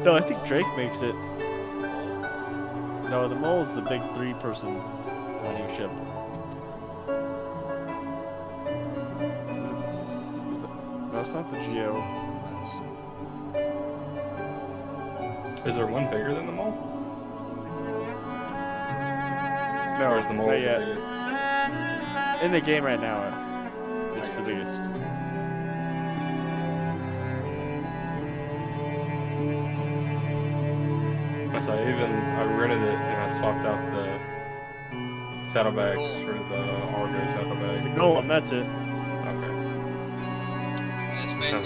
No, I think Drake makes it. No, the mole is the big 3-person mining ship. No, it's not the Geo. Is there one bigger than the mole? No, or is the mole not the yet. biggest? In the game right now, it's the biggest. So I rented it and I swapped out the saddlebags for the Argo saddlebags. The Golem, that's it. Okay.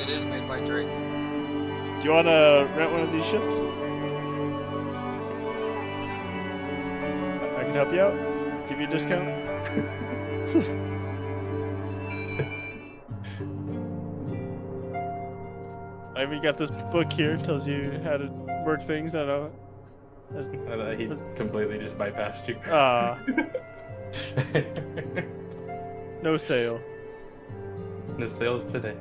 It is made by Drake. Do you want to rent one of these ships? I can help you out. Give you a discount. I even got this book here. Tells you how to work things. I don't know. I thought he completely just bypassed you. No sale. No sales today.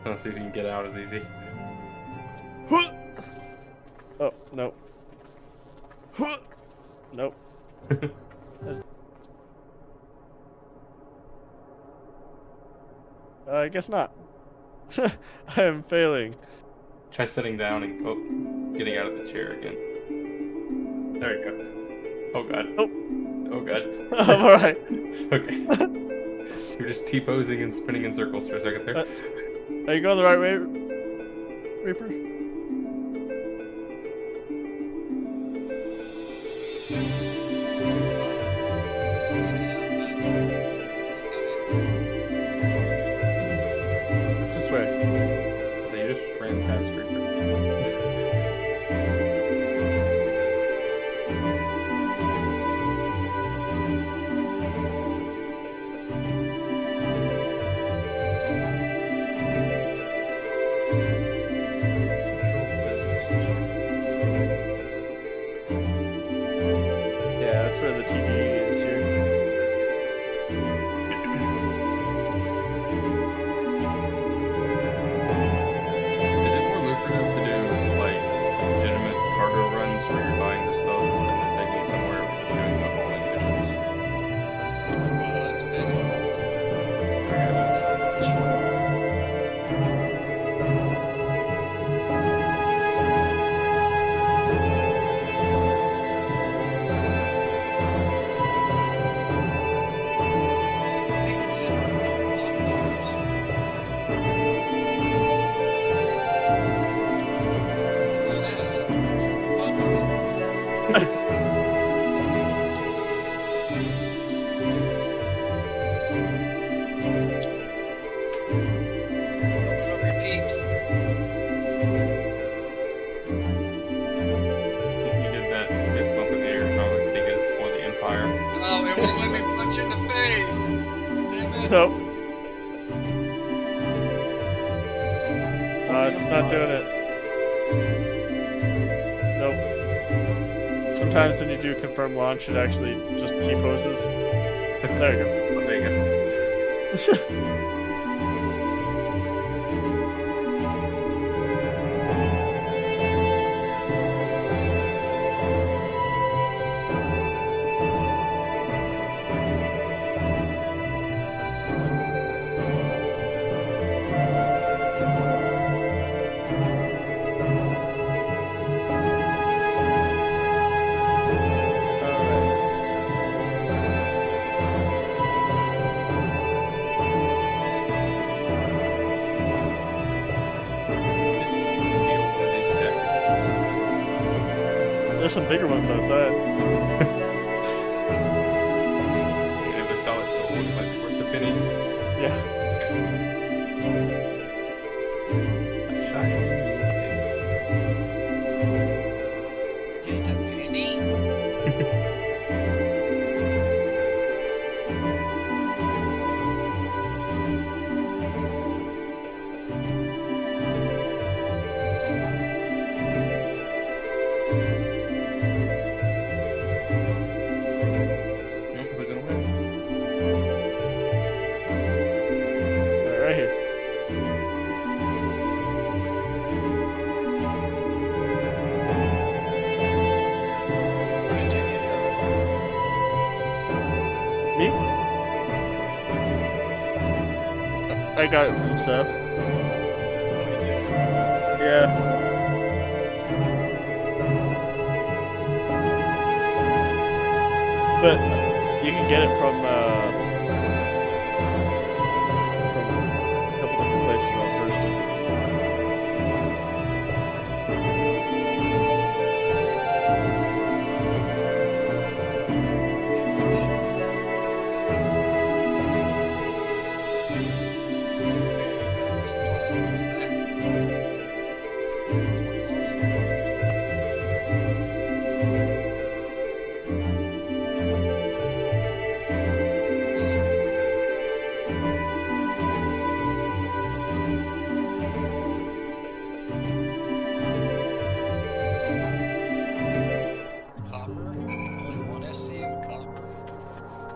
Let's see if you can get out as easy. Oh, no. Nope. I guess not. I am failing. Try sitting down and getting out of the chair again. There you go. Oh god. Oh. Oh god. I'm alright. Okay. You're just T-posing and spinning in circles for a second there. Are you going the right way, Reaper? It's this way. So you just ran past Reaper. Yeah, that's where the TV is here. Is it more lucrative to do like legitimate cargo runs where you're buying the stuff and then taking it somewhere or just doing the hauling missions? You did that fist bump in the air, probably think it's for the Empire. Oh, it won't let me punch you in the face. Damn it. Nope. It's not doing it. Nope. Sometimes when you do confirm launch, it actually just T-poses. There you go. Oh, there you go. There's some bigger ones outside. If they're solid gold, it might be worth a penny. Yeah. A shiny. Just a penny. I got it from Seth. Yeah. But you can get it from a couple different places on Thursday.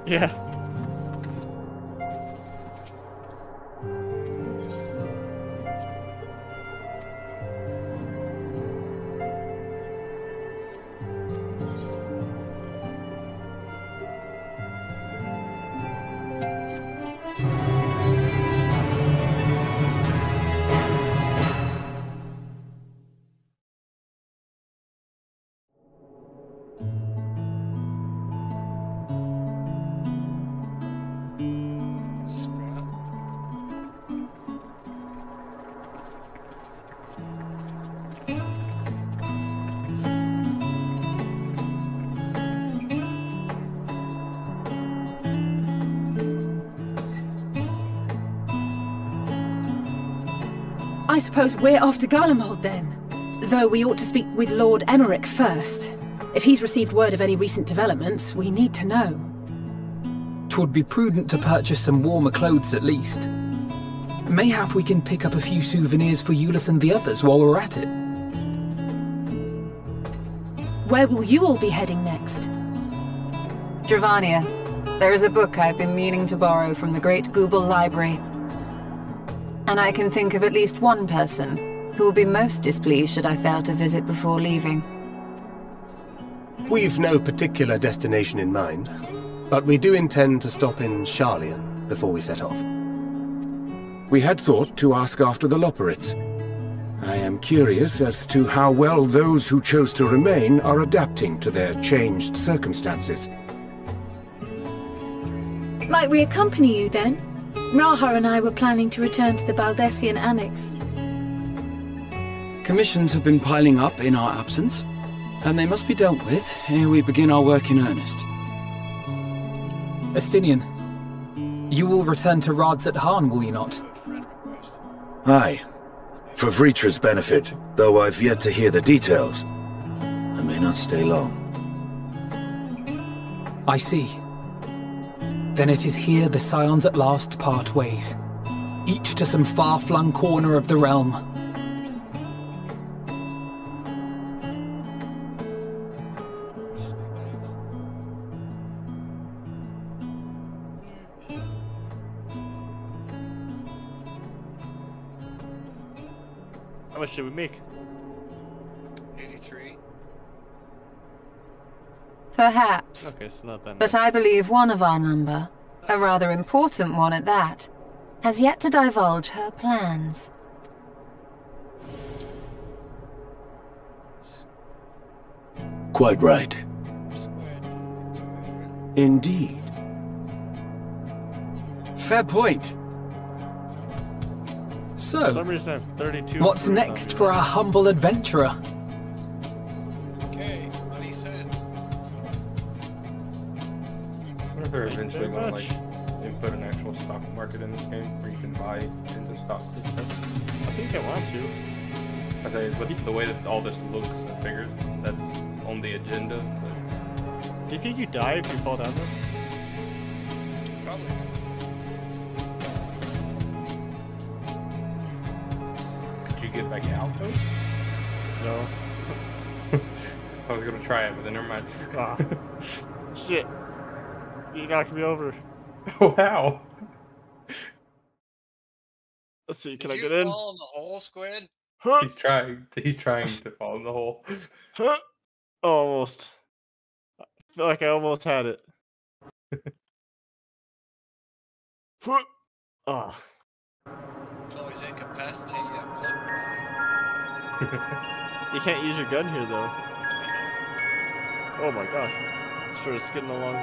Yeah. I suppose we're off to Garlemald then. Though we ought to speak with Lord Emmerich first. If he's received word of any recent developments, we need to know. 'Twould be prudent to purchase some warmer clothes at least. Mayhap we can pick up a few souvenirs for Euless and the others while we're at it. Where will you all be heading next? Dravania. There is a book I've been meaning to borrow from the Great Google Library. And I can think of at least one person who will be most displeased should I fail to visit before leaving. We've no particular destination in mind, but we do intend to stop in Sharlayan before we set off. We had thought to ask after the Loporrits. I am curious as to how well those who chose to remain are adapting to their changed circumstances. Might we accompany you then? Raha and I were planning to return to the Baldessian Annex. Commissions have been piling up in our absence, and they must be dealt with ere we begin our work in earnest. Estinian, you will return to Rads at Han, will you not? Aye. For Vritra's benefit, though I've yet to hear the details. I may not stay long. I see. Then it is here the Scions at last part ways, each to some far-flung corner of the realm. How much did we make? 83. Perhaps. Okay, so not that But much. I believe one of our number, a rather important one at that, has yet to divulge her plans. Quite right. Indeed. Fair point. For So, some reason I have 32. what's fruit next on for our humble adventurer? Okay, money set. I wonder if they're eventually going to like input an actual stock market in this game where you can buy into stocks and stuff. I think I want to. I say, with the way that all this looks, I figured that's on the agenda. But Do you think you die if you fall down this? Probably. could you get back out though? No. I was going to try it, but then never mind. Ah. Shit. You knocked me over. Wow. Let's see, can Did I you get in? fall in the hole, Squid? Huh? He's trying to fall in the hole. Huh? Almost. I feel like I almost had it. Huh? Ah. can always incapacitate you. You can't use your gun here, though. Oh my gosh. Sure, it's getting along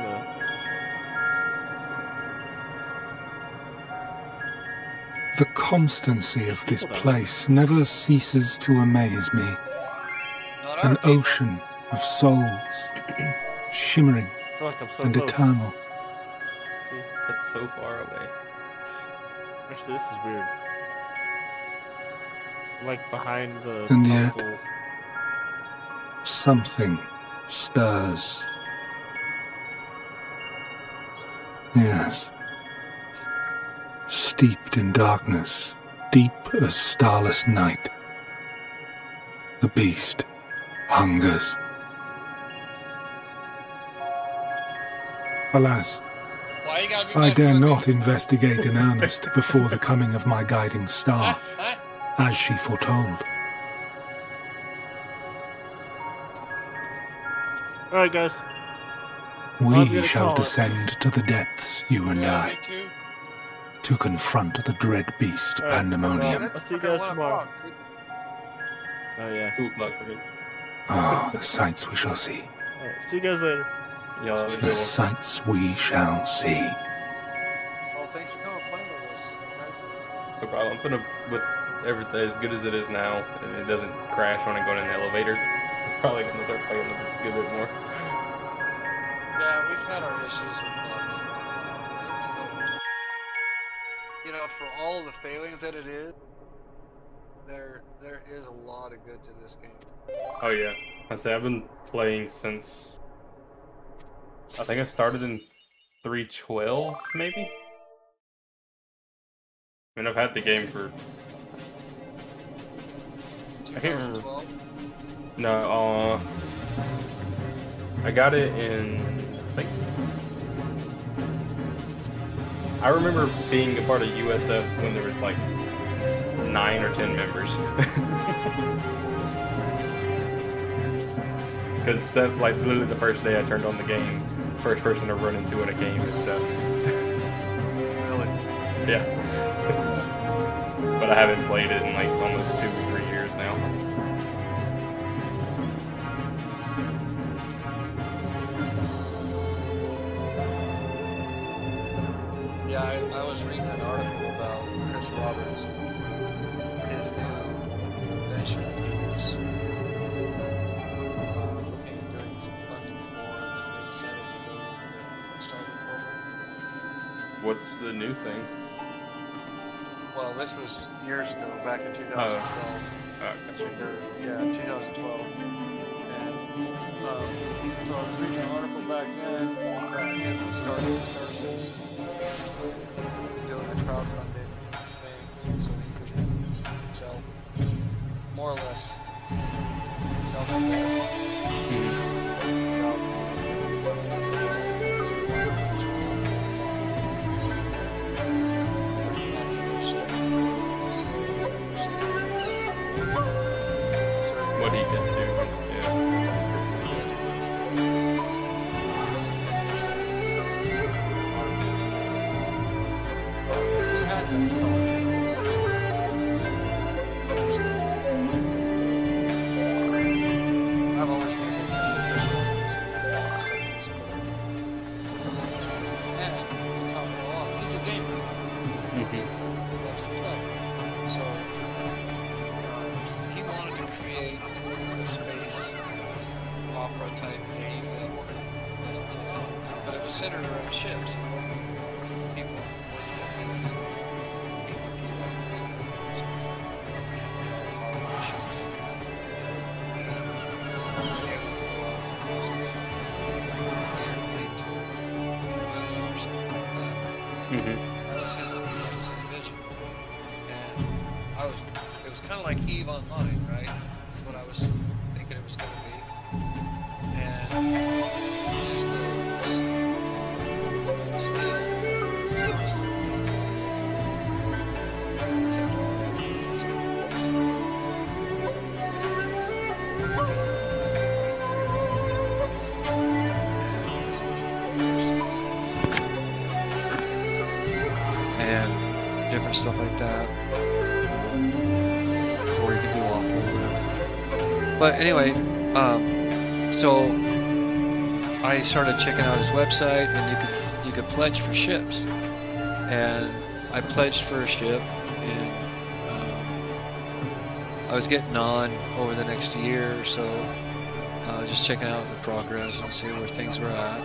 The constancy of this place never ceases to amaze me. An ocean of souls, shimmering I feel like I'm so and close. eternal. See? It's so far away. Actually, this is weird. I'm like behind the And yet- consoles. Something stirs. Yes. Steeped in darkness, deep as starless night. The beast hungers. Alas, Why you gotta be I my dare fucking- not investigate in earnest before the coming of my guiding star, as she foretold. Alright, guys. I'll We get a shall call. descend to the depths, you and Yeah, I, me too. to confront the dread beast All right, pandemonium. I'll see you Fucking guys 1 tomorrow. o'clock, dude. Oh, yeah. 2 o'clock, right? Ah, the sights we shall see. Alright, see you guys later. Y'all have a The good one. sights we shall see. Well, thanks for coming playing with us. No problem. I'm gonna, with everything as good as it is now, and it doesn't crash when I go in the elevator, I'm probably gonna start playing a good bit more. Yeah, we've had our issues with bugs and whatnot, and it's still, you know, for all the failings that it is, there is a lot of good to this game. Oh yeah, I say I've been playing since I think I started in 3.12, maybe. I mean, I've had the game for I can't remember. 2012? No, I got it in I think I remember being a part of USF when there was like 9 or 10 members. Because like literally the first day I turned on the game, first person to run into in a game is Seth. Really? Yeah. But I haven't played it in like almost 2 or 3 years now. Yeah, I was reading an article about Chris Roberts, his new invention that he was looking at doing some funding for, and they decided to go with the Kickstarter program. What's the new thing? Well, this was years ago, back in 2012. Oh, gotcha. Yeah, 2012. And so I was reading an article back then that him starting Star Citizen, doing a crowdfunded thing so he could sell, more or less, self-invest. What he can do, yeah. I've always been and to top it all off, he's a gamer. He loves to play. So he wanted to create a space opera type game but it was centered around ships. People wasn't looking at this. That was his vision. And it was kind of like EVE Online, right? That's what I was thinking it was going to be. And just the skills and different and stuff like that. Or you can do awful or whatever. But anyway, so I started checking out his website, and you could pledge for ships. And I pledged for a ship, and I was getting on over the next year or so, just checking out the progress and see where things were at.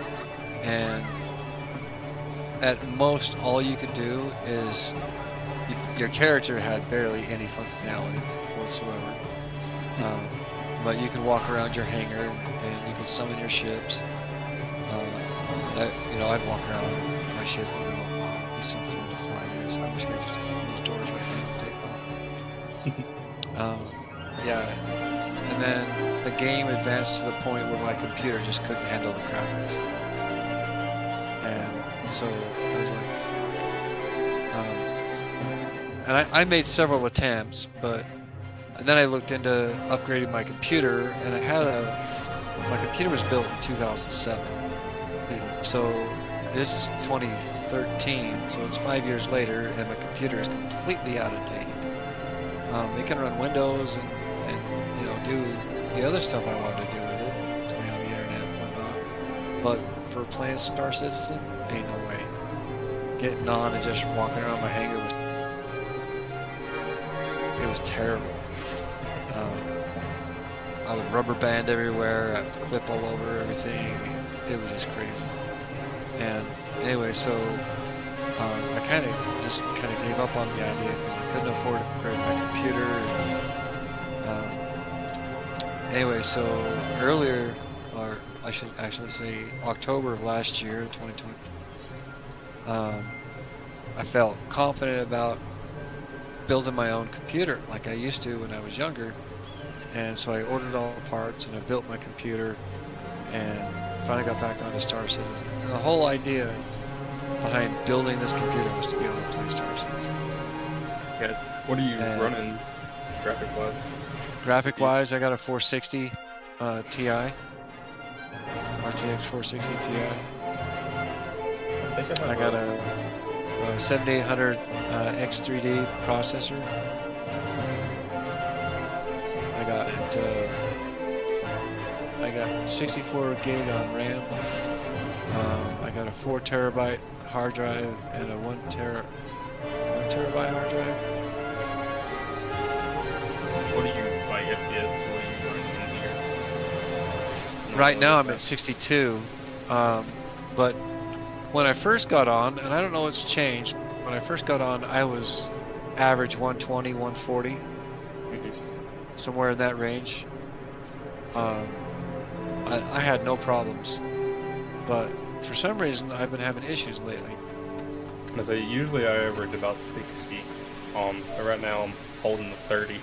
And at most, all you could do is your character had barely any functionality whatsoever. But you could walk around your hangar and you could summon your ships. I'd walk around my ship and go, "Oh, it'd be so fun to fly this. I wish I could just open those doors right now and take off." Yeah, and then the game advanced to the point where my computer just couldn't handle the graphics. And so I was like, and I made several attempts, but then I looked into upgrading my computer, and my computer was built in 2007. So this is 2013, so it's 5 years later, and my computer is completely out of date. It can run Windows and do the other stuff I wanted to do with it, play on the internet and whatnot. But for playing Star Citizen, ain't no way. Getting on and just walking around my hangar was terrible. I would rubber band everywhere, I'd clip all over everything. It was just crazy. And anyway, so I kind of gave up on the idea because I couldn't afford to upgrade my computer. Anyway, so earlier, or I should actually say October of last year, 2020, I felt confident about building my own computer like I used to when I was younger. And so I ordered all the parts and I built my computer and finally got back onto Star Citizen. And the whole idea behind building this computer was to be able to play Star Citizen. Yeah. What are you running graphic-wise? Graphic-wise, I got a 460 Ti. RTX 460 Ti. I got a 7800 X3D processor. I got 64 gig on RAM. I got a 4 terabyte hard drive and a 1 terabyte hard drive. What do you by FPS? What are you running in here? Right now I'm at 62, but when I first got on, and I don't know what's changed, when I first got on I was average 120, 140, somewhere in that range. I had no problems, but for some reason I've been having issues lately. I say usually I average about 60. Right now I'm holding the 30.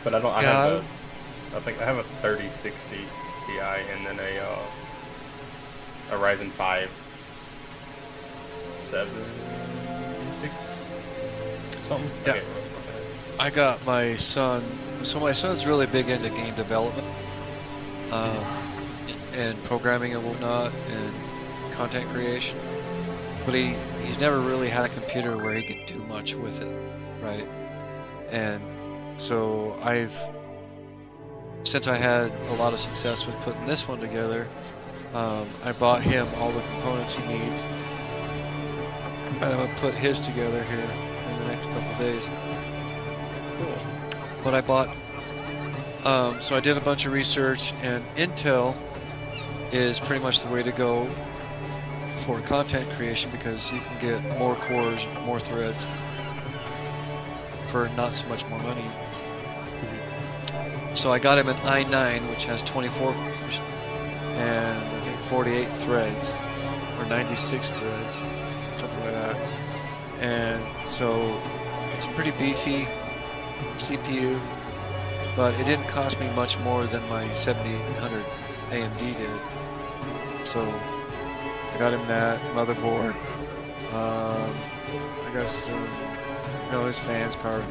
But I don't. I think I have a 3060 Ti and then a Ryzen 5 76 something. Yeah. Okay. I got my son. So my son's really big into game development, and programming and whatnot, and content creation. But he's never really had a computer where he could do much with it, right? And so since I had a lot of success with putting this one together, I bought him all the components he needs, and I'm gonna put his together here in the next couple of days. Cool. But I bought, so I did a bunch of research, and Intel is pretty much the way to go for content creation because you can get more cores, more threads for not so much more money. So I got him an i9, which has 24 cores and I think 48 threads, or 96 threads, something like that. And so it's a pretty beefy CPU, but it didn't cost me much more than my 7800 AMD did. So I got him that motherboard. I got some, his fans, power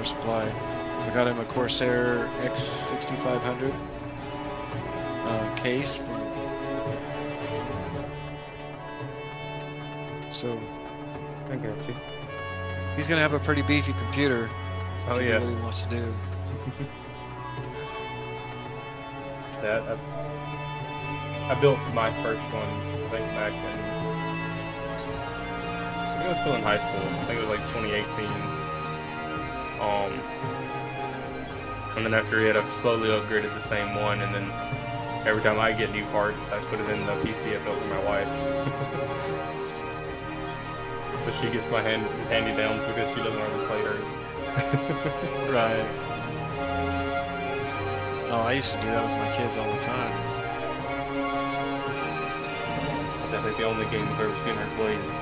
supply. I got him a Corsair X6500 case. So I got you. He's gonna have a pretty beefy computer. Oh to yeah. do what he wants to do. I built my first one, I think back in, I think I was still in high school. I think it was like 2018. And then after it, I've slowly upgraded the same one, and then every time I get new parts, I put it in the PC I built for my wife. So she gets my hand-me-downs because she doesn't really play hers. Right. Oh, I used to do that with my kids all the time. I think the only game I've ever seen her play is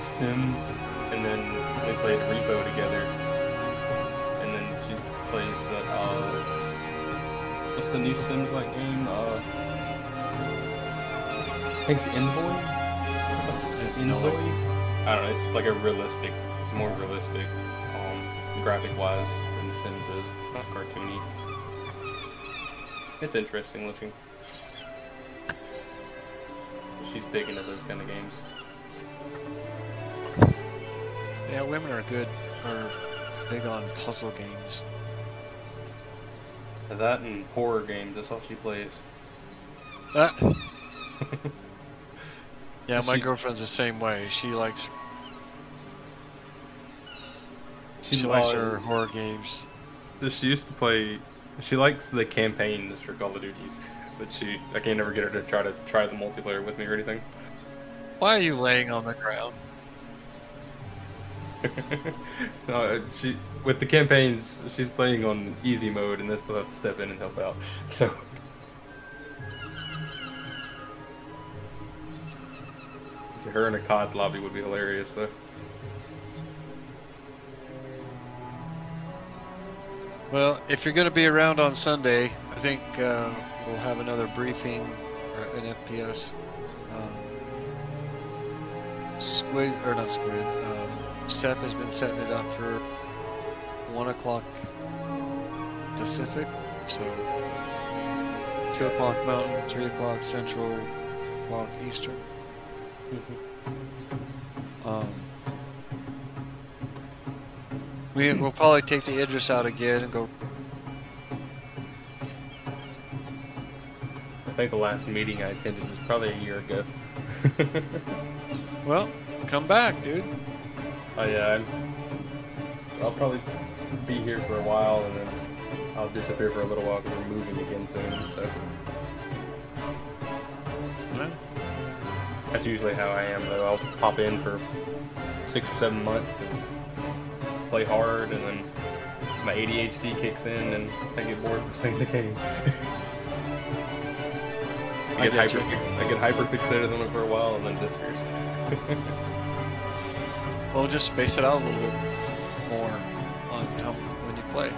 Sims, and then they played Repo together. And then she plays the, what's the new Sims-like game? I think it's Envoy? Enzoy? I don't know, it's like a realistic, it's more realistic, graphic-wise than Sims is. It's not cartoony. It's interesting looking. She's big into those kind of games. Yeah, women are big on puzzle games. That and horror games, that's all she plays. Yeah, my girlfriend's the same way. She likes her horror games. She used to play. She likes the campaigns for Call of Duties, but I can't ever get her to try the multiplayer with me or anything. Why are you laying on the ground? No, with the campaigns, she's playing on easy mode, and this will have to step in and help out. So. Her in a COD lobby would be hilarious, though. Well, if you're going to be around on Sunday, I think we'll have another briefing, or an FPS. Seth has been setting it up for 1 o'clock Pacific, so 2 o'clock Mountain, 3 o'clock Central, 1 o'clock Eastern. We'll probably take the Idris out again and go. I think the last meeting I attended was probably a year ago. Well, come back, dude. Oh yeah, I'll probably be here for a while, and then I'll disappear for a little while because we're moving again soon. So that's usually how I am, though. I'll pop in for 6 or 7 months and play hard, and then my ADHD kicks in, and I get bored of playing the game. I get hyper fixated on it for a while, and then it disappears. Well, just space it out a little bit more on when you play.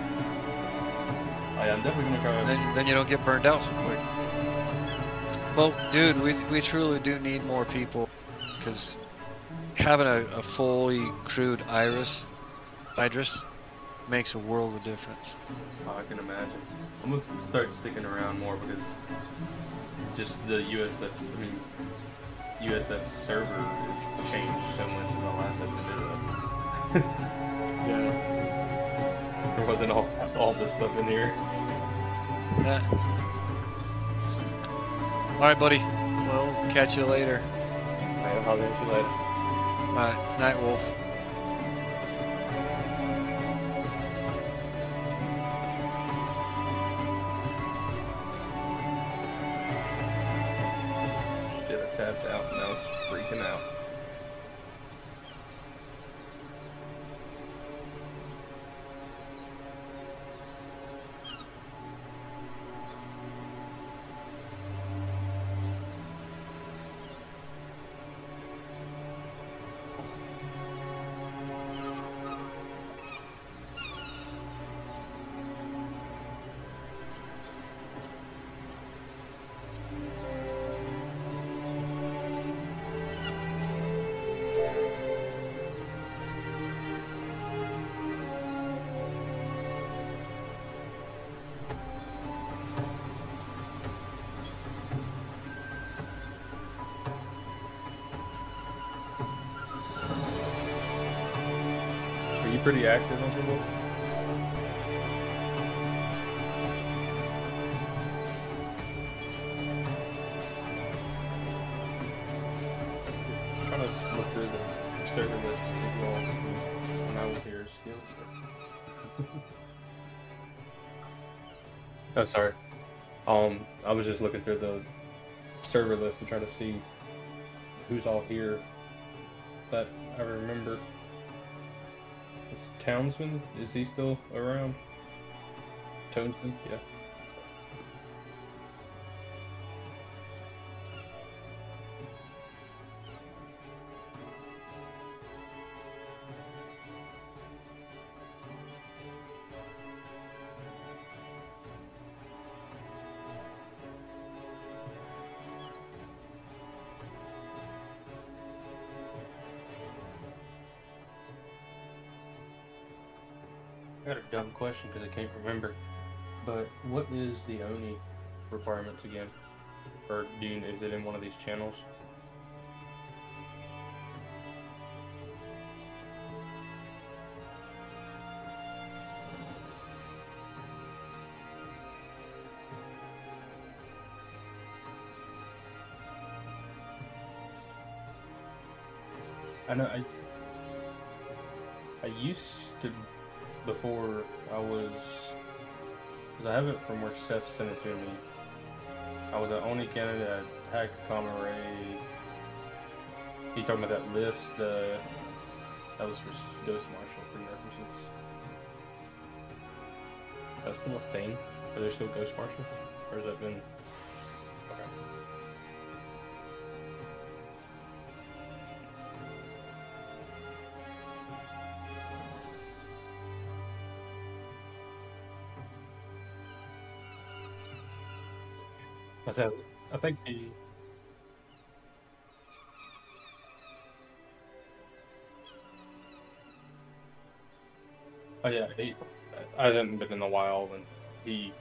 I'm definitely gonna try. Then you don't get burned out so quick. Well, dude, we truly do need more people, because having a fully crewed Idris makes a world of difference. Oh, I can imagine. I'm gonna start sticking around more because just the USF server has changed so much in the last episode. Yeah. There wasn't all this stuff in here. Yeah. Alright, buddy. We'll catch you later. Alright, I'll catch you later. Alright, night, Wolf. Shit, I tapped out and I was freaking out. Are you pretty active on Google? Trying to look through the server list and see who all when I was here still. Oh, sorry. I was just looking through the server list to try to see who's all here that I remember. Is Townsman? Is he still around? Townsman? Yeah. I got a dumb question because I can't remember. But what is the Oni requirements again? Or is it in one of these channels? I know I used to, before I was, because I have it from where Seth sent it to me. I was at Oni Canada, I hacked Common Ray. He talking about that list, that was for Ghost Marshal prerequisites. Is that still a thing? Are there still Ghost Marshals? Or has that been... Okay. I think he... Oh yeah, I hadn't been in a while, and he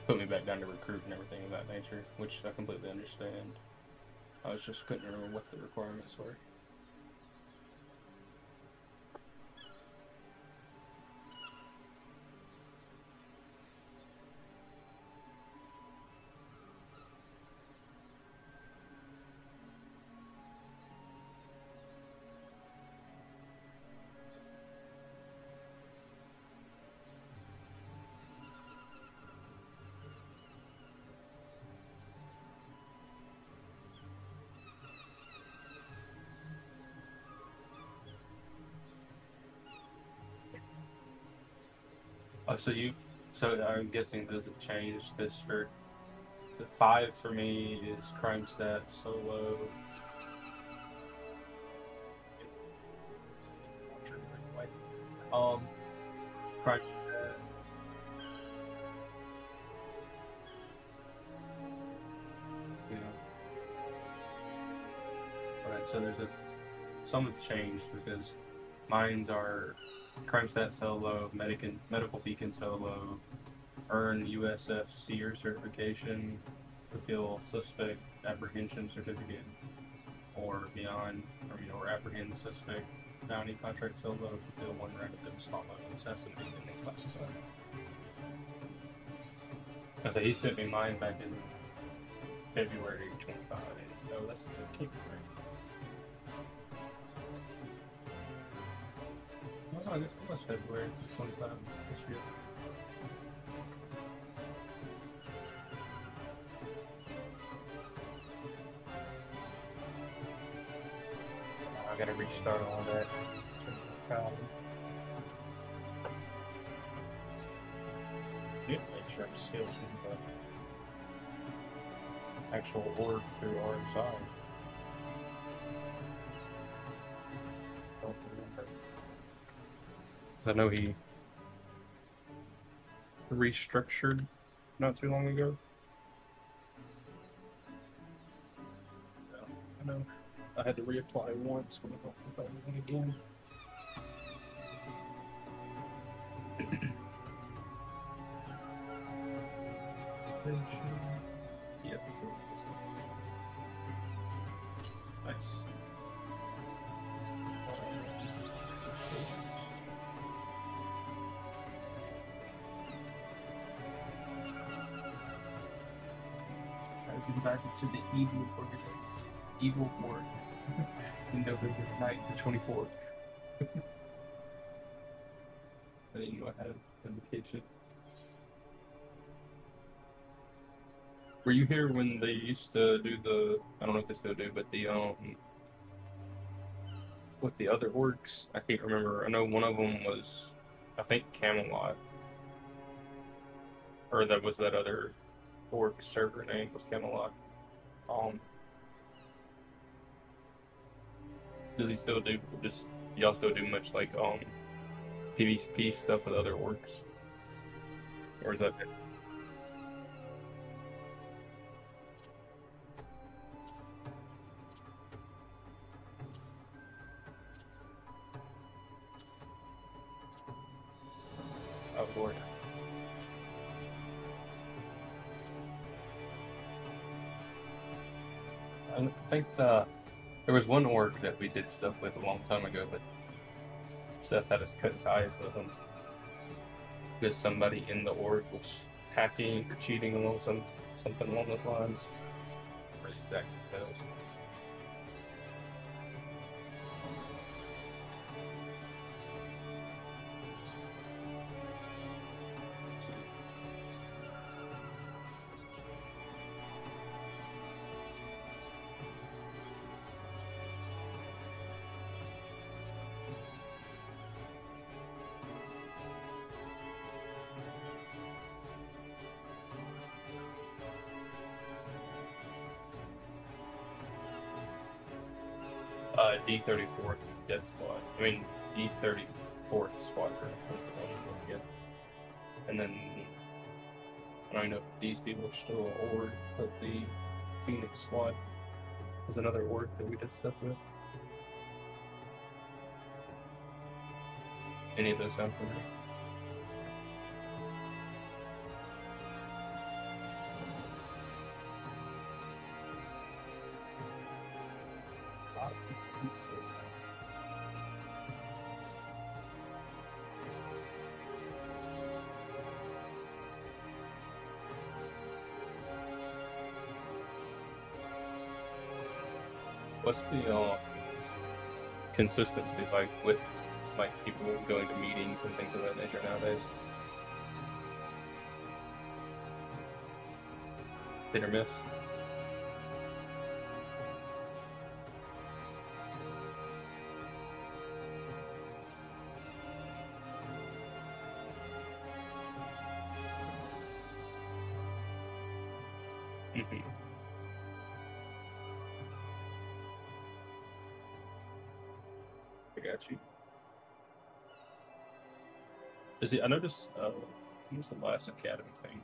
put me back down to recruit and everything of that nature, which I completely understand. I just couldn't remember what the requirements were. Oh, so I'm guessing does it change this for the 5 for me is crime stat solo. Crime stat. Yeah. Alright, so some have changed because mine's are crime stat solo, medical beacon solo, earn USF SEER certification, fulfill suspect apprehension certificate, or beyond, or apprehend suspect bounty contract solo, fulfill 1 round of those follow assassinate and classified. So he sent me mine back in February 25. Oh, that's the kick, right? Oh, I guess it was February 25 this year. I gotta restart all that. Yeah, make sure I'm still in the actual org through RSI. Don't remember. I know he restructured not too long ago. Yeah, I know. I had to reapply once when I don't know if I went again. Yep, nice. back to the Evil War in November night, the 24th. I didn't know I had a vacation. Were you here when they used to do the, I don't know if they still do, but the, with the other orcs? I can't remember. I know one of them was, I think, Camelot. Or that was that other orc server name was Camelot. Does he still do, y'all still do much, like, PvP stuff with other orcs? Or is that it? Oh, Lord. I think there was one orc that we did stuff with a long time ago, but Seth had us cut ties with him because somebody in the orc was hacking or cheating along something along those lines. Or stack those. D34th Death Squad. I mean, D34th Squadron was the one you want to get. And then, I don't know if these people are still org, but the Phoenix Squad was another org that we did stuff with. Any of those sound familiar? What's the consistency like with people going to meetings and things of that nature nowadays? Hit or miss? I got you. Is it? I noticed. What's the last academy thing?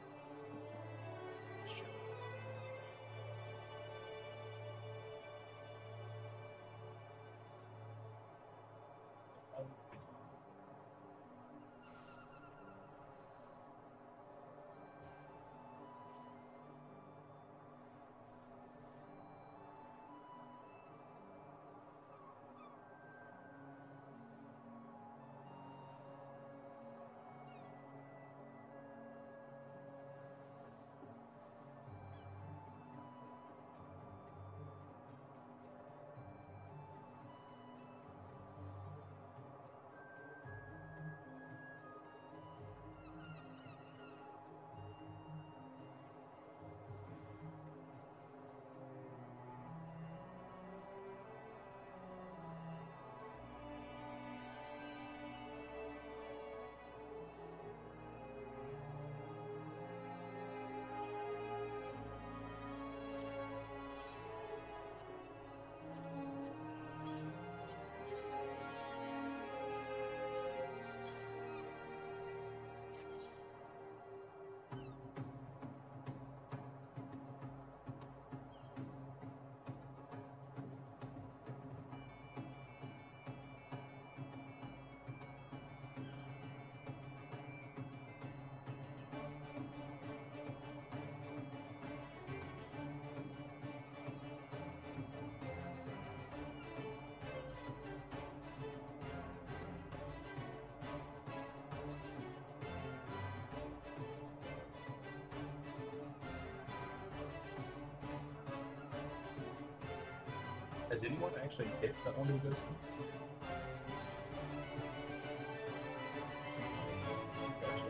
Has anyone actually hit the Howling Abyss? Gotcha.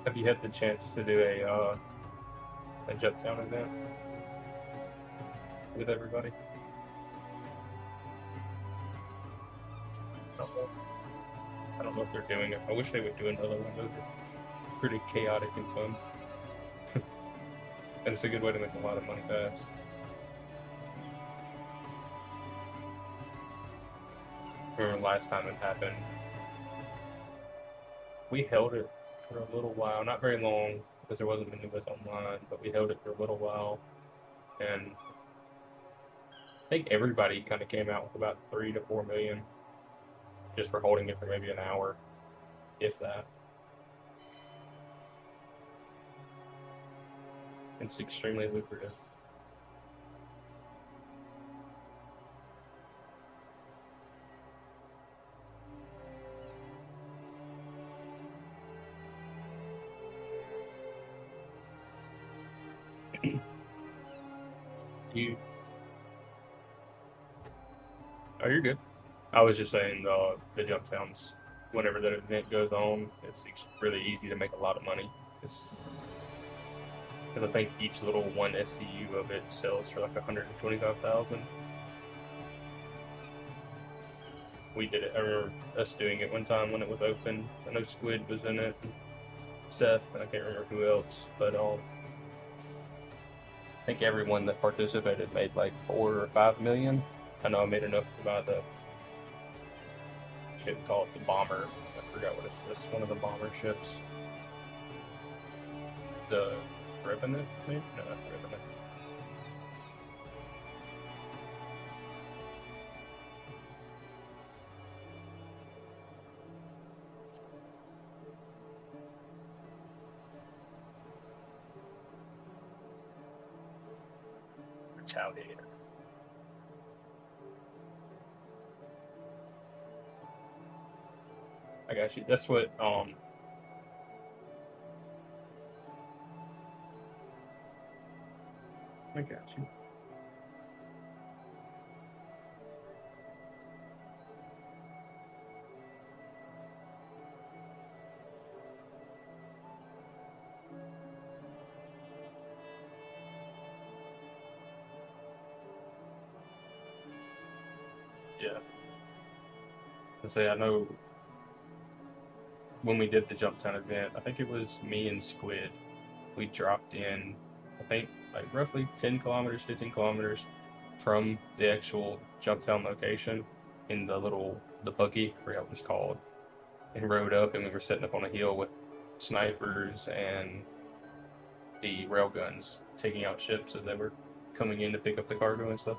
Have you had the chance to do a jump down event with everybody? I don't know if they're doing it. I wish they would do another one. Those are pretty chaotic and fun. And it's a good way to make a lot of money fast. Remember last time it happened, we held it for a little while, not very long because there wasn't many of us online, but we held it for a little while, and I think everybody kind of came out with about 3 to 4 million just for holding it for maybe an hour, if that. It's extremely lucrative. Oh, you're good. I was just saying the jump downs, whenever that event goes on, it's really easy to make a lot of money. Because I think each little one SCU of it sells for like 125,000. We did it. I remember us doing it one time when it was open. I know Squid was in it, Seth, and I can't remember who else, but I think everyone that participated made like 4 or 5 million. I know I made enough to buy the ship called the Bomber. I forgot what it's one of the bomber ships. The Revenant, maybe? No, not Revenant. Retaliator. I got you. That's what I got you. Yeah. I know when we did the jump town event, I think it was me and Squid. We dropped in, I think, like roughly 10 kilometers, 15 kilometers from the actual jump town location in the buggy, I forgot what it's called, and rode up, and we were sitting up on a hill with snipers and the railguns taking out ships as they were coming in to pick up the cargo and stuff.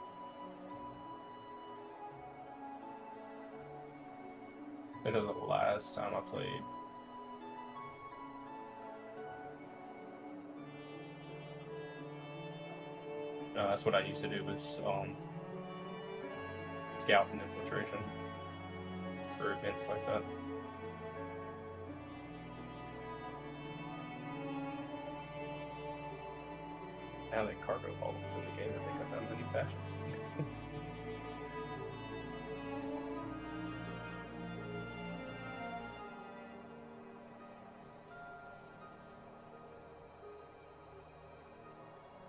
That was the last time I played. That's what I used to do, was scout and infiltration for events like that. Now that cargo vault is in the game, I think I found a new passion.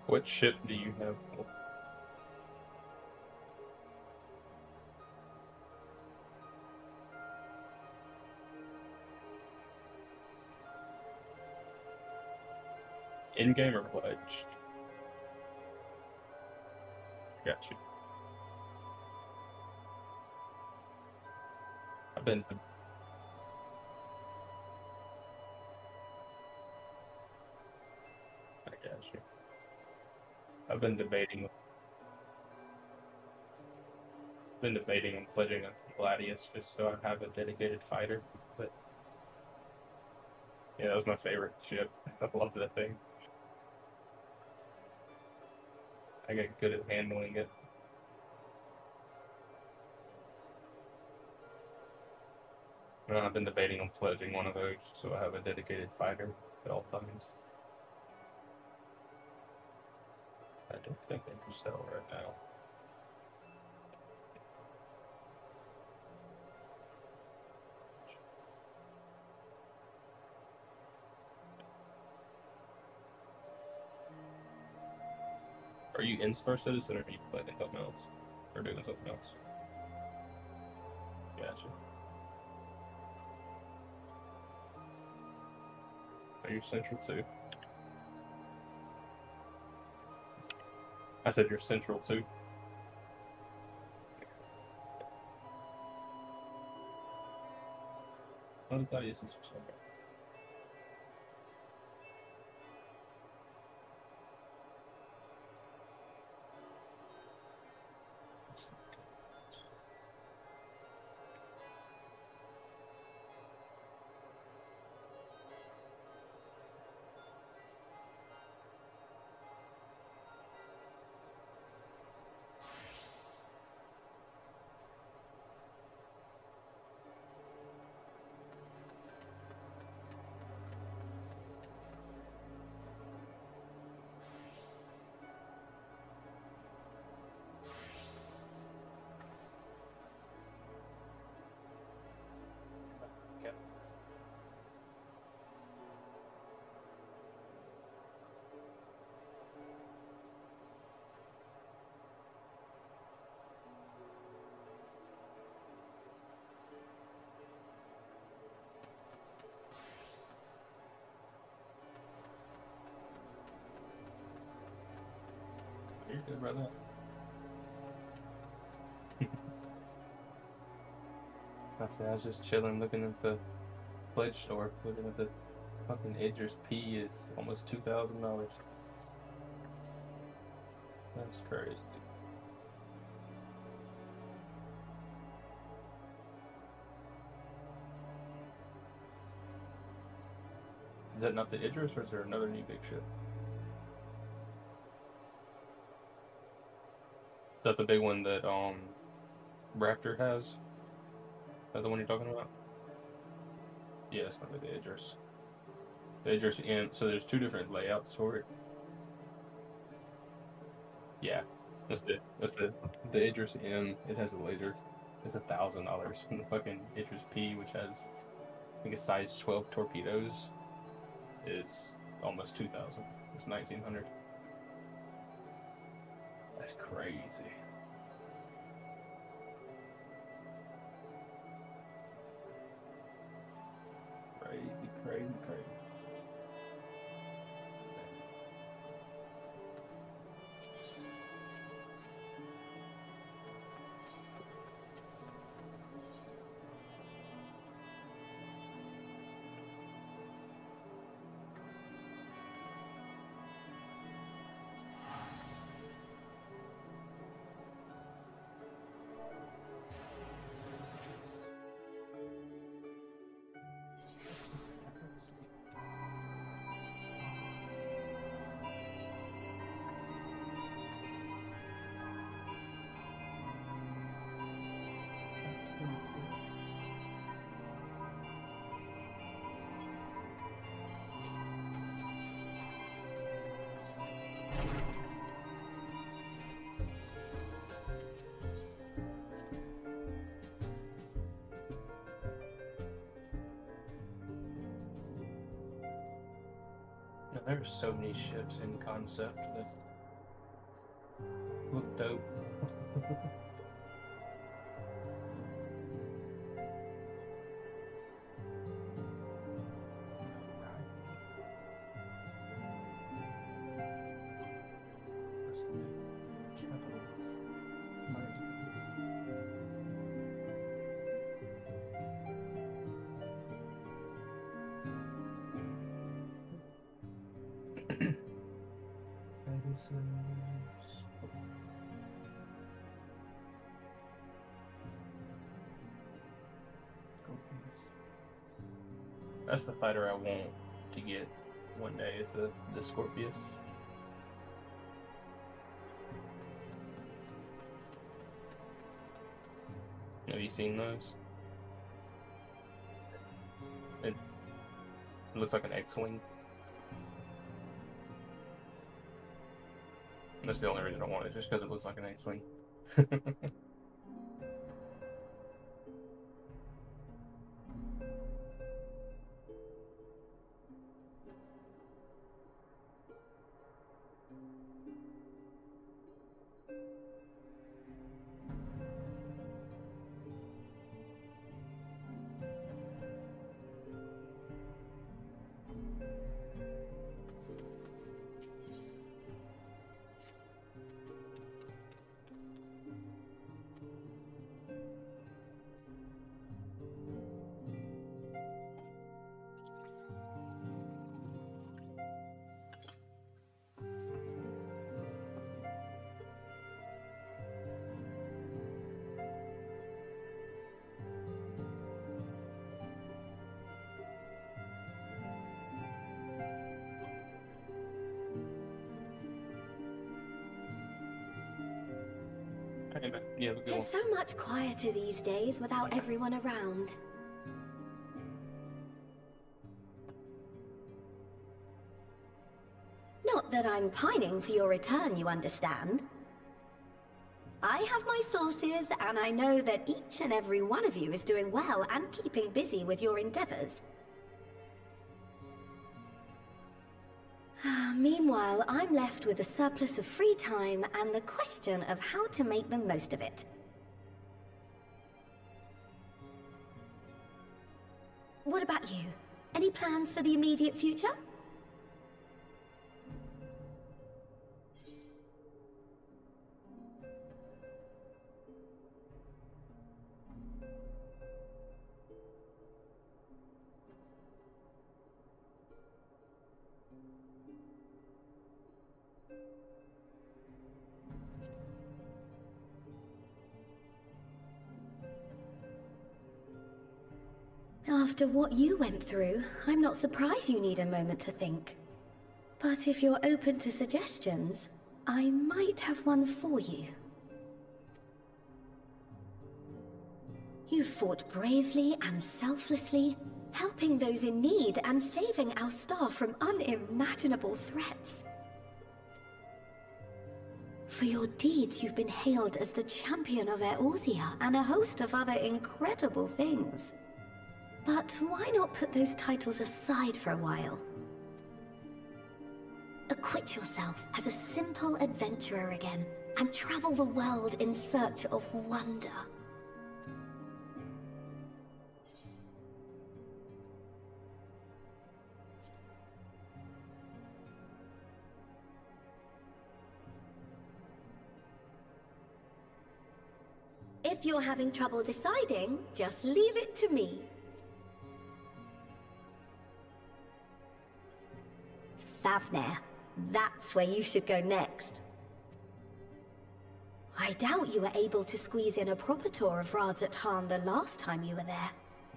What ship do you have? In-game or pledged? Got you. I've been... I got you. I've been debating Been debating on pledging a Gladius just so I have a dedicated fighter, but yeah, that was my favorite ship. I love that thing. I get good at handling it. I've been debating on pledging one of those so I have a dedicated fighter at all times. I don't think they can sell right now. Are you in Star Citizen or are you playing something else? Or doing something else? Gotcha. Are you Central too? I said you're Central too. Oh, that is Central. You're good, brother. I was just chilling, looking at the pledge store, looking at the fucking Idris P is almost $2,000. That's crazy. Is that not the Idris, or is there another new big ship? Is that the big one that Raptor has? Is that the one you're talking about? Yeah, that's gonna be the Idris. The Idris M. So there's two different layouts for it. Yeah, that's the Idris M. It has a laser. It's $1,000. And the fucking Idris P, which has I think a size 12 torpedoes, is almost 2,000. It's 1,900. That's crazy. Crazy. There are so many ships in concept that look dope. That's the fighter I want to get one day, is the Scorpius. Have you seen those? It looks like an X-Wing. That's the only reason I want it, just because it looks like an X-Wing. Yeah, It's so much quieter these days without everyone around. Not that I'm pining for your return, you understand. I have my sources, and I know that each and every one of you is doing well and keeping busy with your endeavors. Meanwhile, I'm left with a surplus of free time and the question of how to make the most of it. What about you? Any plans for the immediate future? After what you went through, I'm not surprised you need a moment to think. But if you're open to suggestions, I might have one for you. You fought bravely and selflessly, helping those in need and saving our star from unimaginable threats. For your deeds, you've been hailed as the champion of Eorzea and a host of other incredible things. But why not put those titles aside for a while? Acquit yourself as a simple adventurer again, and travel the world in search of wonder. If you're having trouble deciding, just leave it to me. Thavnair. That's where you should go next. I doubt you were able to squeeze in a proper tour of Radzat the last time you were there.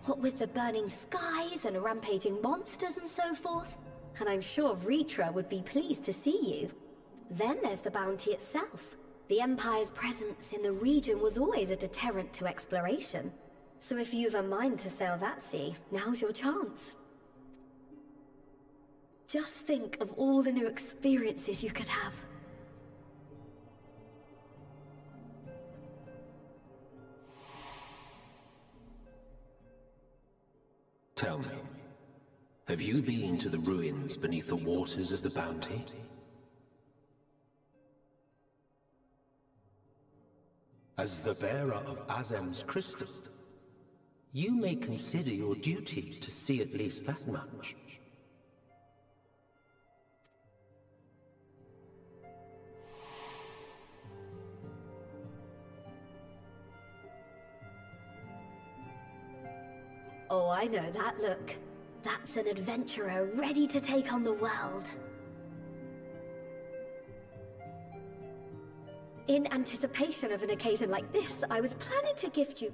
What with the burning skies and rampaging monsters and so forth. And I'm sure Vritra would be pleased to see you. Then there's the bounty itself. The Empire's presence in the region was always a deterrent to exploration. So if you've a mind to sail that sea, now's your chance. Just think of all the new experiences you could have. Tell me, have you been to the ruins beneath the waters of the Bounty? As the bearer of Azem's crystal, you may consider your duty to see at least that much. Oh, I know that look. That's an adventurer ready to take on the world. In anticipation of an occasion like this, I was planning to gift you...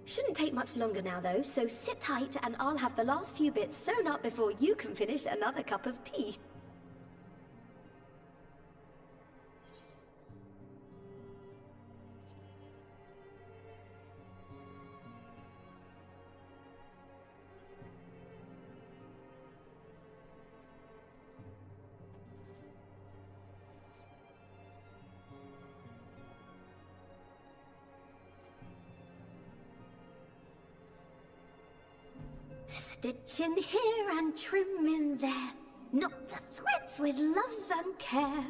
Shouldn't take much longer now though, so sit tight and I'll have the last few bits sewn up before you can finish another cup of tea. Stitch in here and trim in there. Knot the threads with love and care.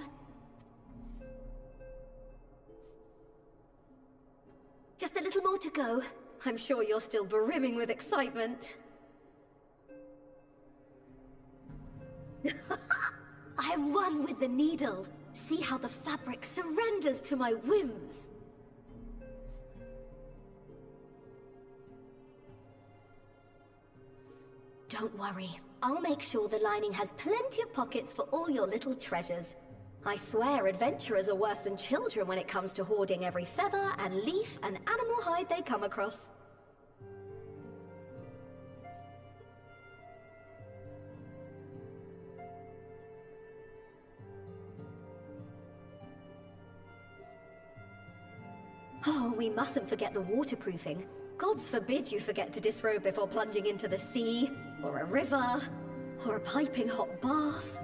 Just a little more to go. I'm sure you're still brimming with excitement. I am one with the needle. See how the fabric surrenders to my whims. Don't worry, I'll make sure the lining has plenty of pockets for all your little treasures. I swear adventurers are worse than children when it comes to hoarding every feather and leaf and animal hide they come across. Oh, we mustn't forget the waterproofing. Gods forbid you forget to disrobe before plunging into the sea, or a river, or a piping hot bath.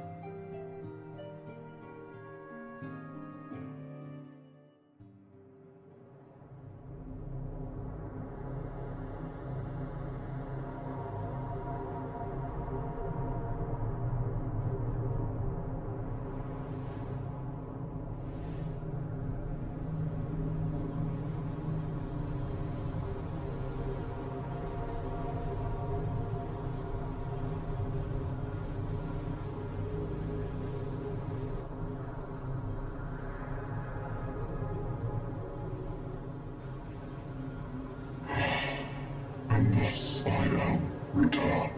And thus I am returned.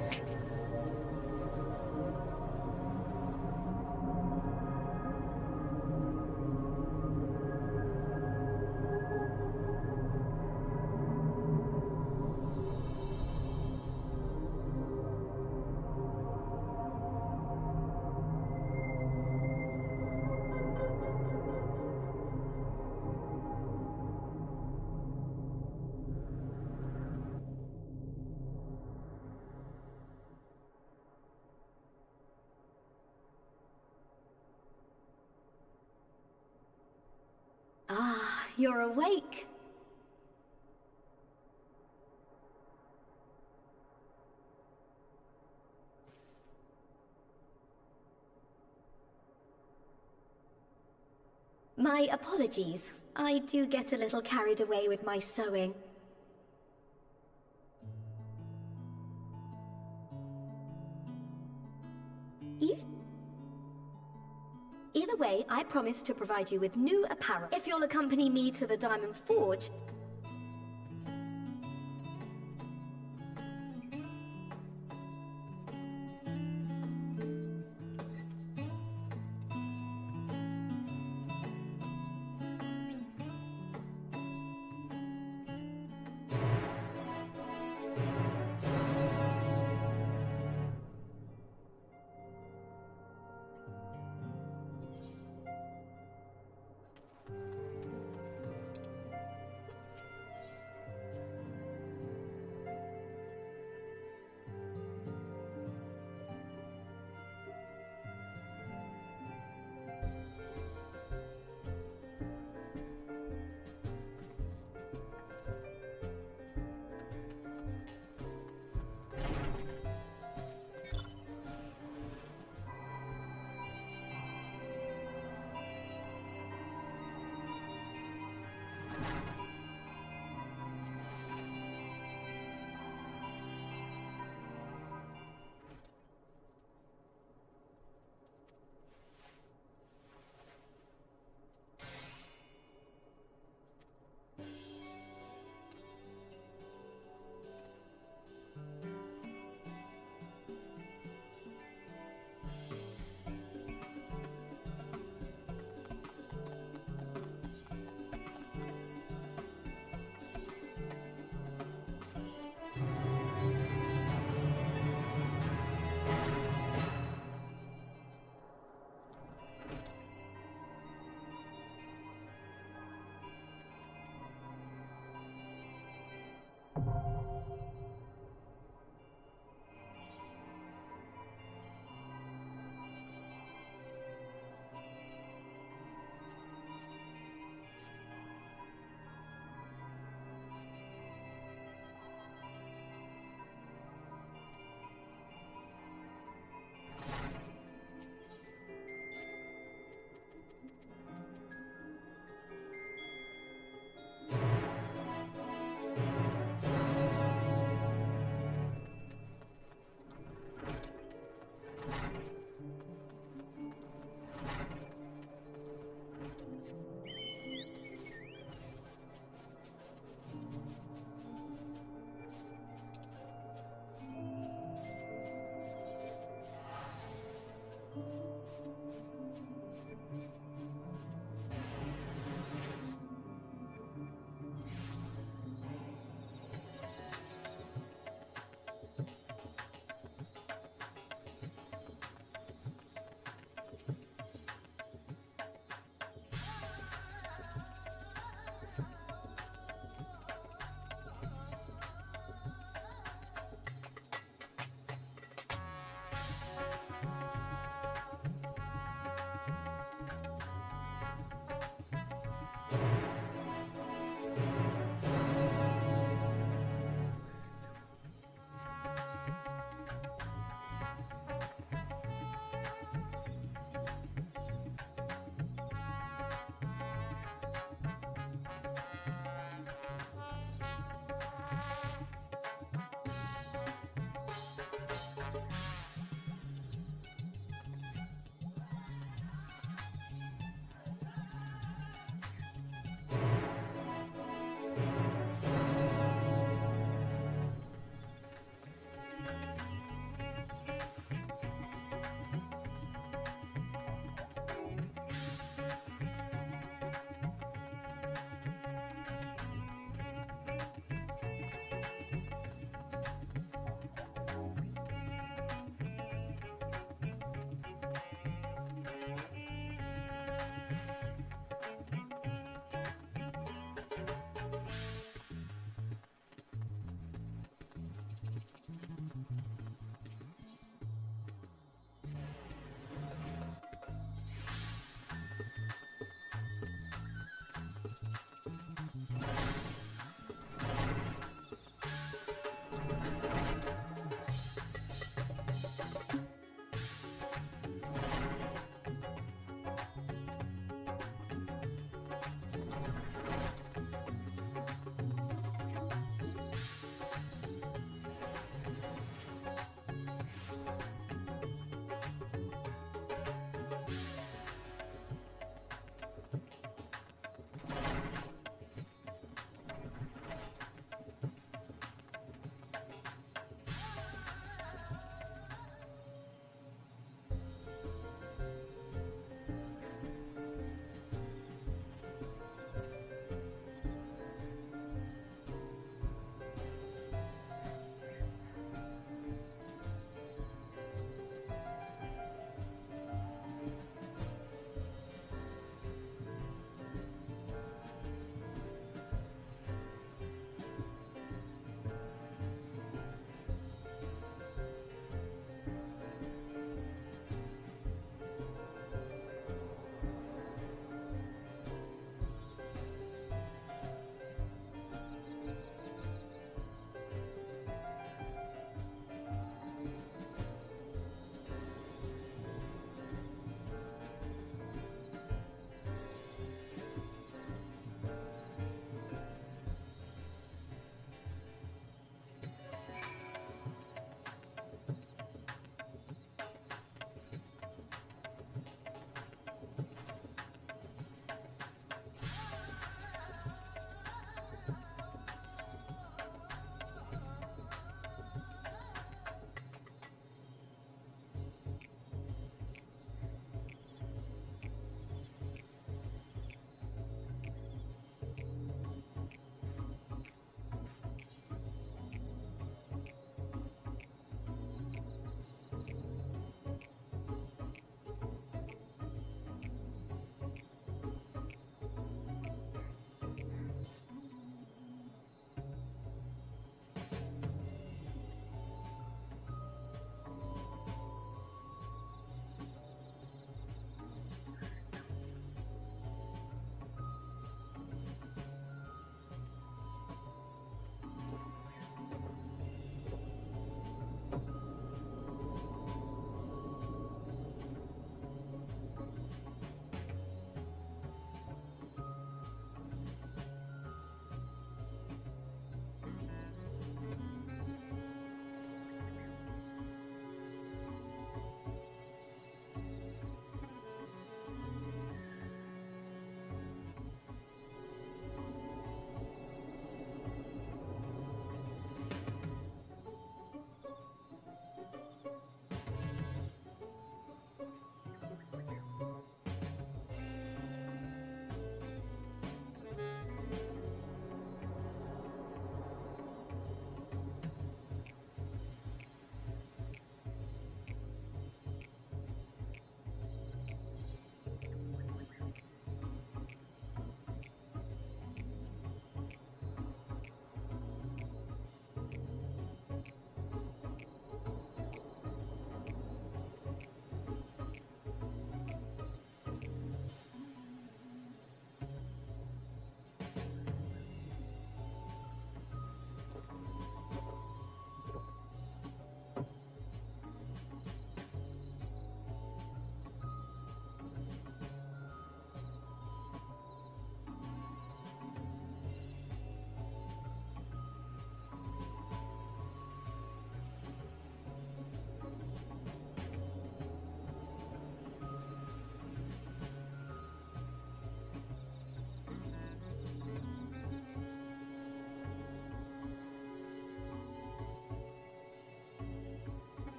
Ah, you're awake. My apologies. I do get a little carried away with my sewing. Either way, I promise to provide you with new apparel. If you'll accompany me to the Diamond Forge...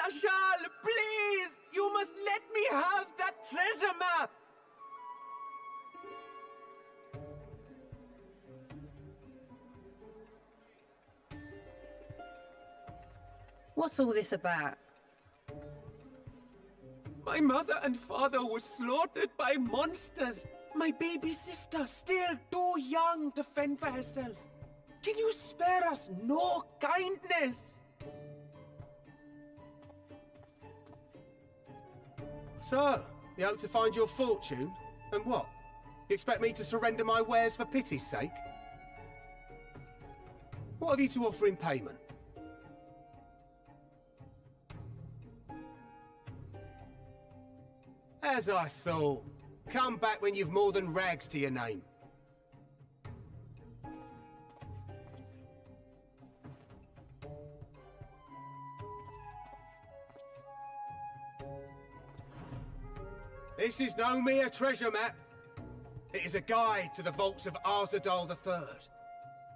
Ashal, please! You must let me have that treasure map! What's all this about? My mother and father were slaughtered by monsters. My baby sister, still too young to fend for herself. Can you spare us no kindness? So, you hope to find your fortune? And what? You expect me to surrender my wares for pity's sake? What have you to offer in payment? As I thought. Come back when you've more than rags to your name. This is no mere treasure map. It is a guide to the vaults of Arzadal III,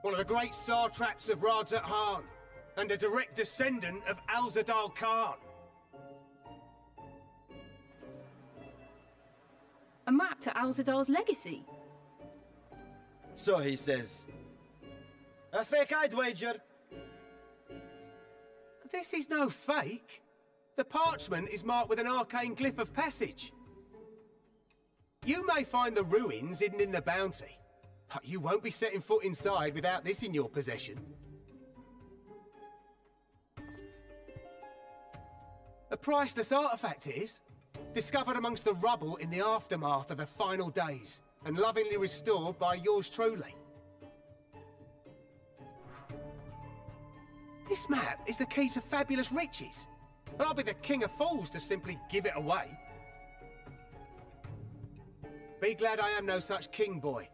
one of the great satraps of Radzat Han, and a direct descendant of Alzadal Khan. A map to Alzadal's legacy? So he says. A fake, I'd wager. This is no fake. The parchment is marked with an arcane glyph of passage. You may find the ruins hidden in the bounty, but you won't be setting foot inside without this in your possession. A priceless artifact it is, discovered amongst the rubble in the aftermath of the final days, and lovingly restored by yours truly. This map is the key to fabulous riches, and I'll be the king of fools to simply give it away. Be glad I am no such king, boy.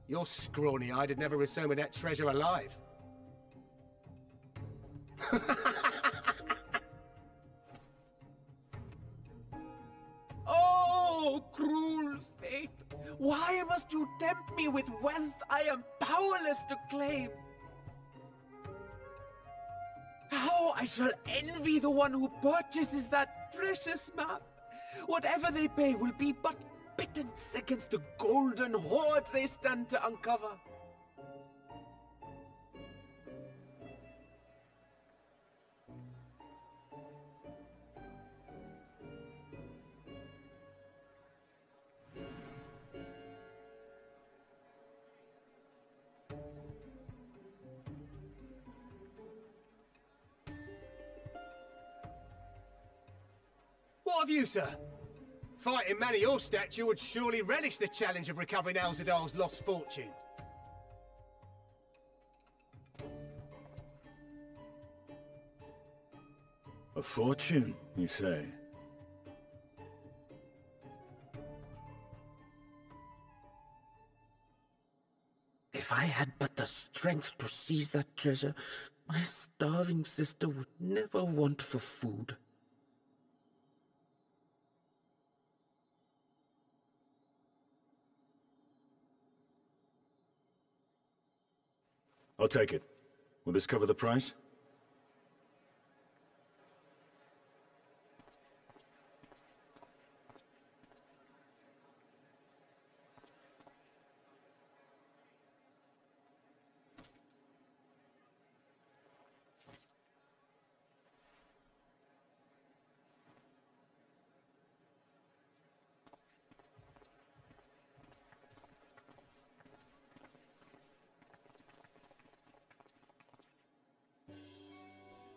Your scrawny-eyed had never returned with that treasure alive. Oh, cruel fate! Why must you tempt me with wealth I am powerless to claim? How I shall envy the one who purchases that precious map! Whatever they pay will be but pittance against the golden hoard they stand to uncover. What of you, sir? Fighting man of your stature would surely relish the challenge of recovering Alzadal's lost fortune. A fortune, you say? If I had but the strength to seize that treasure, my starving sister would never want for food. I'll take it. Will this cover the price?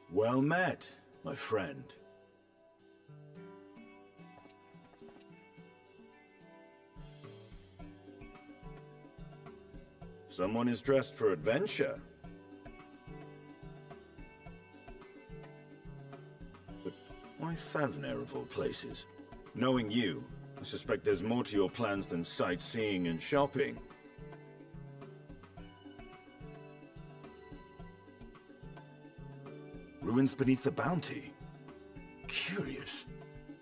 Well met, my friend. Someone is dressed for adventure. But why Favner of all places? Knowing you, I suspect there's more to your plans than sightseeing and shopping. Ruins beneath the bounty. Curious.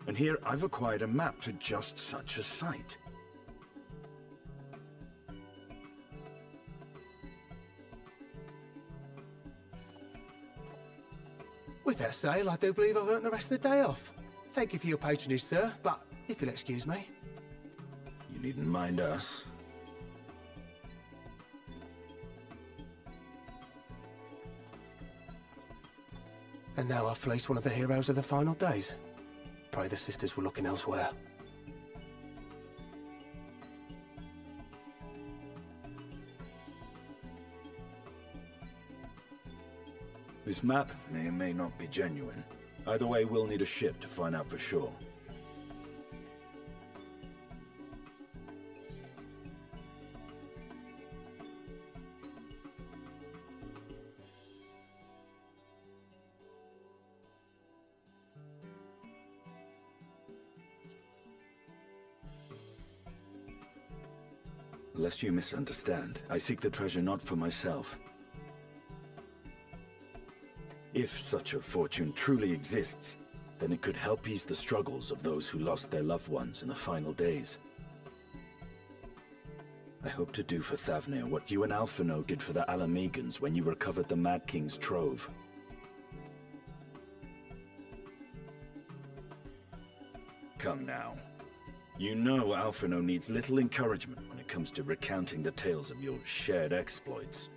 And here I've acquired a map to just such a site. We've With that sale, I do believe I've earned the rest of the day off. Thank you for your patronage, sir, but if you'll excuse me. You needn't mind us. And now I've fleeced one of the heroes of the final days. Pray the sisters were looking elsewhere. This map may or may not be genuine. Either way, we'll need a ship to find out for sure. Lest you misunderstand, I seek the treasure not for myself. If such a fortune truly exists, then it could help ease the struggles of those who lost their loved ones in the final days. I hope to do for Thavnir what you and Alphino did for the Alamegans when you recovered the Mad King's trove. Come now. You know Alphino needs little encouragement when it comes to recounting the tales of your shared exploits.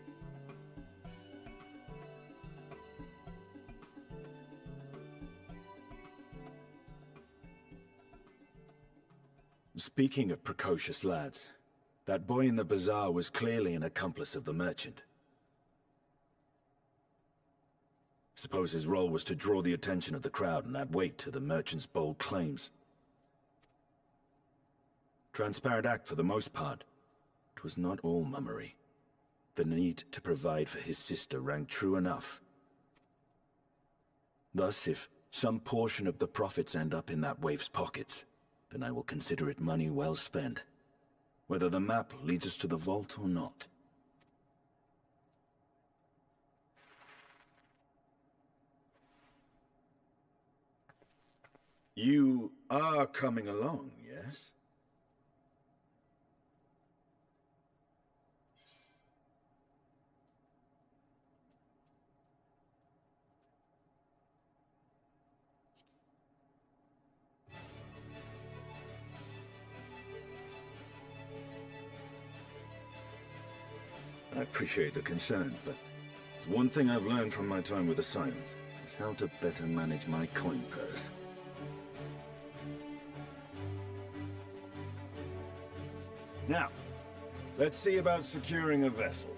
Speaking of precocious lads, that boy in the bazaar was clearly an accomplice of the merchant. Suppose his role was to draw the attention of the crowd and add weight to the merchant's bold claims. Transparent act for the most part. It was not all mummery. The need to provide for his sister rang true enough. Thus, if some portion of the profits end up in that waif's pockets, then I will consider it money well spent, whether the map leads us to the vault or not. You are coming along, yes? I appreciate the concern, but there's one thing I've learned from my time with the Scions, is how to better manage my coin purse. Now, let's see about securing a vessel.